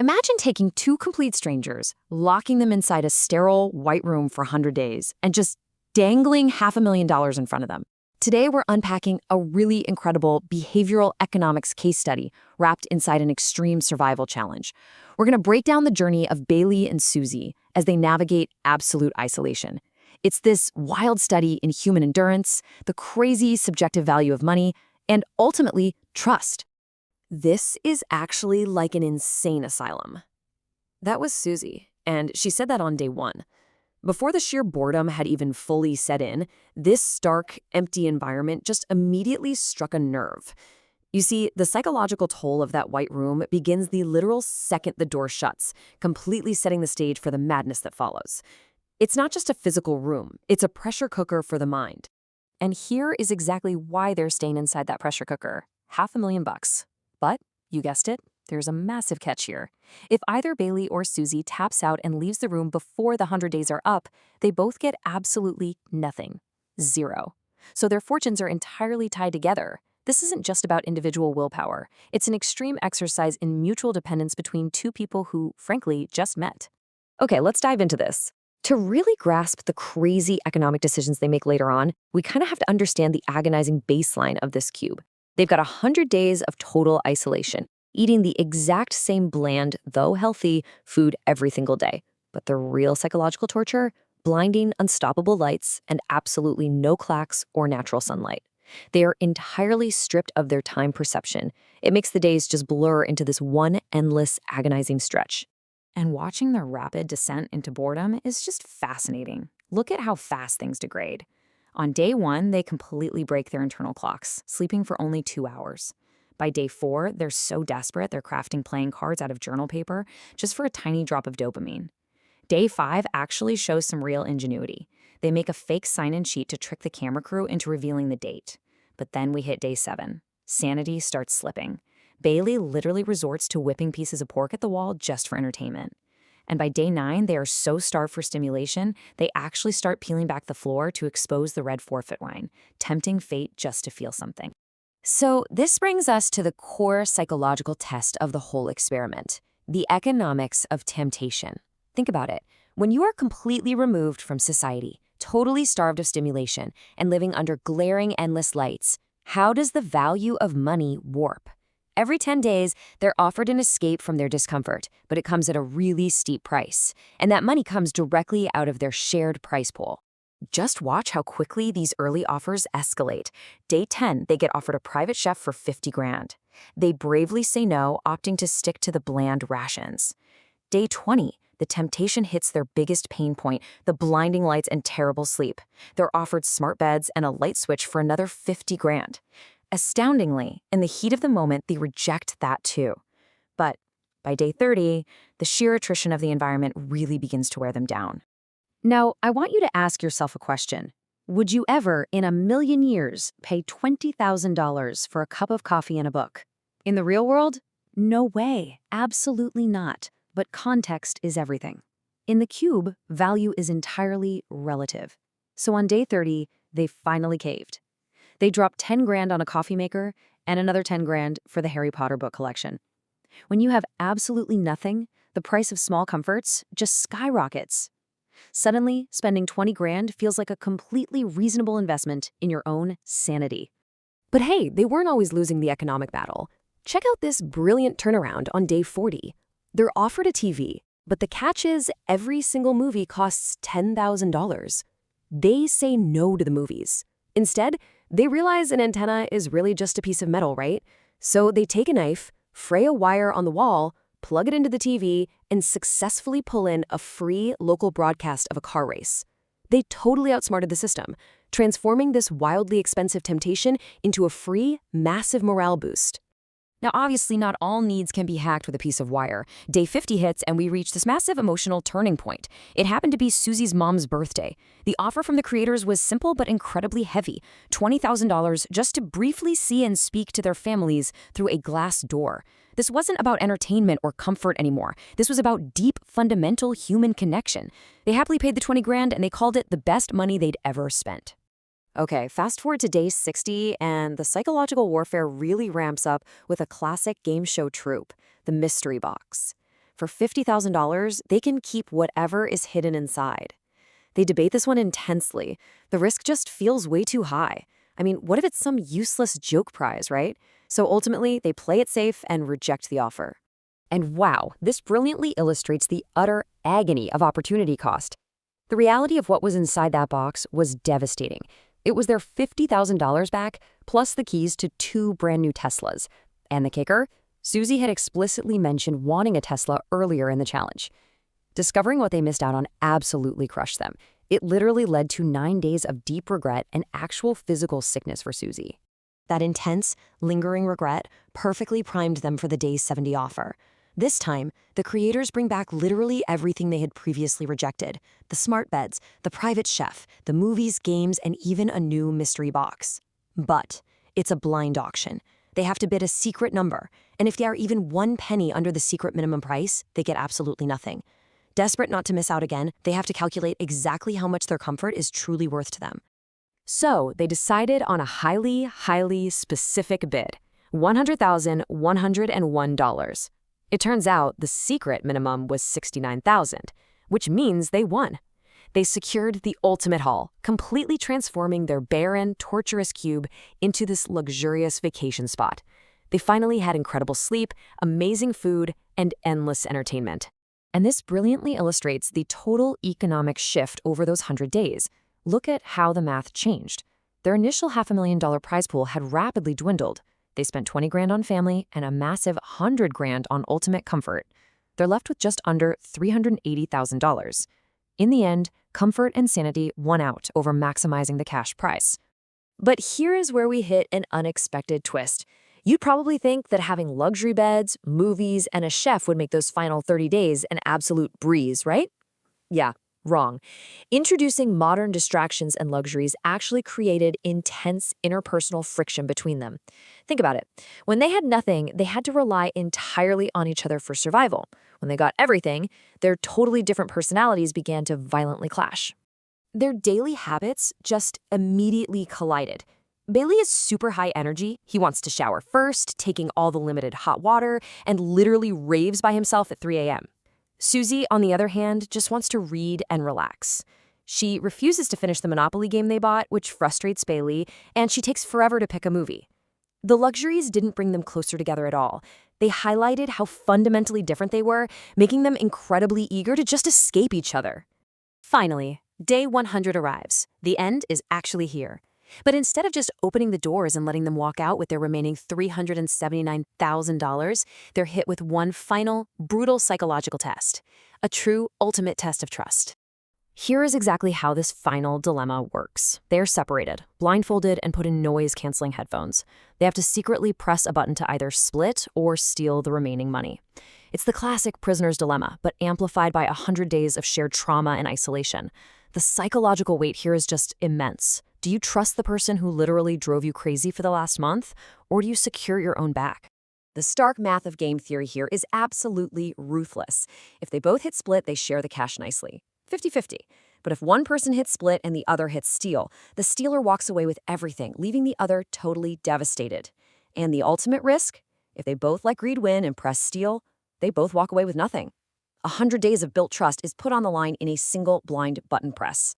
Imagine taking two complete strangers, locking them inside a sterile, white room for 100 days, and just dangling $500,000 in front of them. Today, we're unpacking a really incredible behavioral economics case study wrapped inside an extreme survival challenge. We're going to break down the journey of Bailey and Susie as they navigate absolute isolation. It's this wild study in human endurance, the crazy subjective value of money, and ultimately, trust. This is actually like an insane asylum. That was Susie, and she said that on day one. Before the sheer boredom had even fully set in, this stark, empty environment just immediately struck a nerve. You see, the psychological toll of that white room begins the literal second the door shuts, completely setting the stage for the madness that follows. It's not just a physical room, it's a pressure cooker for the mind. And here is exactly why they're staying inside that pressure cooker. $500,000. But, you guessed it, there's a massive catch here. If either Bailey or Susie taps out and leaves the room before the 100 days are up, they both get absolutely nothing. Zero. So their fortunes are entirely tied together. This isn't just about individual willpower. It's an extreme exercise in mutual dependence between two people who, frankly, just met. Okay, let's dive into this. To really grasp the crazy economic decisions they make later on, we kind of have to understand the agonizing baseline of this cube. They've got 100 days of total isolation, eating the exact same bland, though healthy, food every single day. But the real psychological torture? Blinding, unstoppable lights, and absolutely no clacks or natural sunlight. They are entirely stripped of their time perception. It makes the days just blur into this one endless, agonizing stretch. And watching their rapid descent into boredom is just fascinating. Look at how fast things degrade. On day one, they completely break their internal clocks, sleeping for only 2 hours. By day 4, they're so desperate they're crafting playing cards out of journal paper just for a tiny drop of dopamine. Day 5 actually shows some real ingenuity. They make a fake sign-in sheet to trick the camera crew into revealing the date. But then we hit day 7. Sanity starts slipping. Bailey literally resorts to whipping pieces of pork at the wall just for entertainment. And by day 9, they are so starved for stimulation, they actually start peeling back the floor to expose the red forfeit wine, tempting fate just to feel something. So this brings us to the core psychological test of the whole experiment, the economics of temptation. Think about it. When you are completely removed from society, totally starved of stimulation, and living under glaring endless lights, how does the value of money warp? Every 10 days, they're offered an escape from their discomfort, but it comes at a really steep price. And that money comes directly out of their shared price pool. Just watch how quickly these early offers escalate. Day 10, they get offered a private chef for 50 grand. They bravely say no, opting to stick to the bland rations. Day 20, the temptation hits their biggest pain point, the blinding lights and terrible sleep. They're offered smart beds and a light switch for another 50 grand. Astoundingly, in the heat of the moment, they reject that too. But by day 30, the sheer attrition of the environment really begins to wear them down. Now, I want you to ask yourself a question. Would you ever, in a million years, pay $20,000 for a cup of coffee and a book? In the real world? No way. Absolutely not. But context is everything. In the cube, value is entirely relative. So on day 30, they finally caved. They dropped 10 grand on a coffee maker and another 10 grand for the Harry Potter book collection. When you have absolutely nothing, the price of small comforts just skyrockets. Suddenly, spending 20 grand feels like a completely reasonable investment in your own sanity. But hey, they weren't always losing the economic battle. Check out this brilliant turnaround on day 40. They're offered a TV, but the catch is every single movie costs $10,000. They say no to the movies. Instead, they realize an antenna is really just a piece of metal, right? So they take a knife, fray a wire on the wall, plug it into the TV, and successfully pull in a free local broadcast of a car race. They totally outsmarted the system, transforming this wildly expensive temptation into a free, massive morale boost. Now, obviously, not all needs can be hacked with a piece of wire. Day 50 hits, and we reach this massive emotional turning point. It happened to be Susie's mom's birthday. The offer from the creators was simple but incredibly heavy, $20,000 just to briefly see and speak to their families through a glass door. This wasn't about entertainment or comfort anymore. This was about deep, fundamental human connection. They happily paid the 20 grand, and they called it the best money they'd ever spent. Okay, fast forward to day 60, and the psychological warfare really ramps up with a classic game show trope, the mystery box. For $50,000, they can keep whatever is hidden inside. They debate this one intensely. The risk just feels way too high. I mean, what if it's some useless joke prize, right? So ultimately, they play it safe and reject the offer. And wow, this brilliantly illustrates the utter agony of opportunity cost. The reality of what was inside that box was devastating. It was their $50,000 back, plus the keys to 2 brand new Teslas. And the kicker? Susie had explicitly mentioned wanting a Tesla earlier in the challenge. Discovering what they missed out on absolutely crushed them. It literally led to 9 days of deep regret and actual physical sickness for Susie. That intense, lingering regret perfectly primed them for the Day 70 offer. This time, the creators bring back literally everything they had previously rejected. The smart beds, the private chef, the movies, games, and even a new mystery box. But it's a blind auction. They have to bid a secret number, and if they are even 1 penny under the secret minimum price, they get absolutely nothing. Desperate not to miss out again, they have to calculate exactly how much their comfort is truly worth to them. So they decided on a highly, highly specific bid, $100,101. It turns out the secret minimum was $69,000, which means they won. They secured the ultimate haul, completely transforming their barren, torturous cube into this luxurious vacation spot. They finally had incredible sleep, amazing food, and endless entertainment. And this brilliantly illustrates the total economic shift over those 100 days. Look at how the math changed. Their initial $500,000 prize pool had rapidly dwindled. They spent $20,000 on family and a massive $100,000 on ultimate comfort. They're left with just under $380,000. In the end, comfort and sanity won out over maximizing the cash prize. But here is where we hit an unexpected twist. You'd probably think that having luxury beds, movies, and a chef would make those final 30 days an absolute breeze, right? Yeah, wrong. Introducing modern distractions and luxuries actually created intense interpersonal friction between them. Think about it. When they had nothing, they had to rely entirely on each other for survival. When they got everything, their totally different personalities began to violently clash. Their daily habits just immediately collided. Bailey is super high energy. He wants to shower first, taking all the limited hot water, and literally raves by himself at 3 a.m. Susie, on the other hand, just wants to read and relax. She refuses to finish the Monopoly game they bought, which frustrates Bailey, and she takes forever to pick a movie. The luxuries didn't bring them closer together at all. They highlighted how fundamentally different they were, making them incredibly eager to just escape each other. Finally, Day 100 arrives. The end is actually here. But instead of just opening the doors and letting them walk out with their remaining $379,000, they're hit with one final, brutal psychological test, a true ultimate test of trust. Here is exactly how this final dilemma works. They are separated, blindfolded, and put in noise-canceling headphones. They have to secretly press a button to either split or steal the remaining money. It's the classic prisoner's dilemma, but amplified by 100 days of shared trauma and isolation. The psychological weight here is just immense. Do you trust the person who literally drove you crazy for the last month, or do you secure your own back? The stark math of game theory here is absolutely ruthless. If they both hit split, they share the cash nicely. 50-50. But if one person hits split and the other hits steal, the stealer walks away with everything, leaving the other totally devastated. And the ultimate risk? If they both let greed win and press steal, they both walk away with nothing. 100 days of built trust is put on the line in a single blind button press.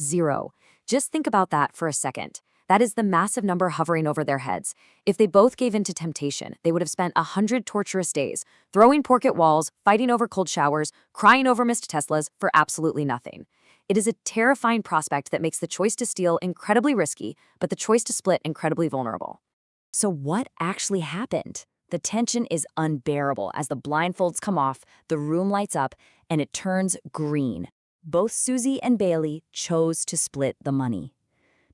0. Just think about that for a second. That is the massive number hovering over their heads. If they both gave in to temptation, they would have spent 100 torturous days, throwing pork at walls, fighting over cold showers, crying over missed Teslas for absolutely nothing. It is a terrifying prospect that makes the choice to steal incredibly risky, but the choice to split incredibly vulnerable. So what actually happened? The tension is unbearable as the blindfolds come off, the room lights up, and it turns green. Both Susie and Bailey chose to split the money.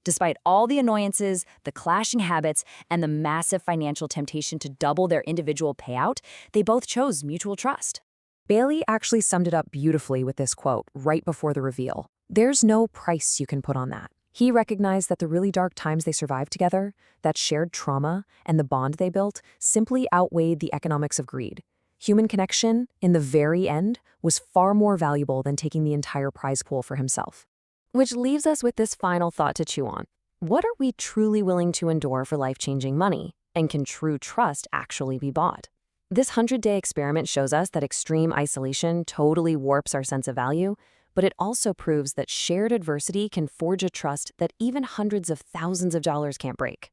Despite all the annoyances, the clashing habits, and the massive financial temptation to double their individual payout, they both chose mutual trust. Bailey actually summed it up beautifully with this quote right before the reveal. There's no price you can put on that. He recognized that the really dark times they survived together, that shared trauma, and the bond they built simply outweighed the economics of greed. Human connection, in the very end, was far more valuable than taking the entire prize pool for himself. Which leaves us with this final thought to chew on. What are we truly willing to endure for life-changing money? And can true trust actually be bought? This 100-day experiment shows us that extreme isolation totally warps our sense of value, but it also proves that shared adversity can forge a trust that even hundreds of thousands of dollars can't break.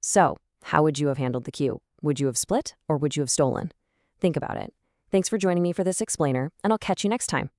So, how would you have handled the queue? Would you have split or would you have stolen? Think about it. Thanks for joining me for this explainer, and I'll catch you next time.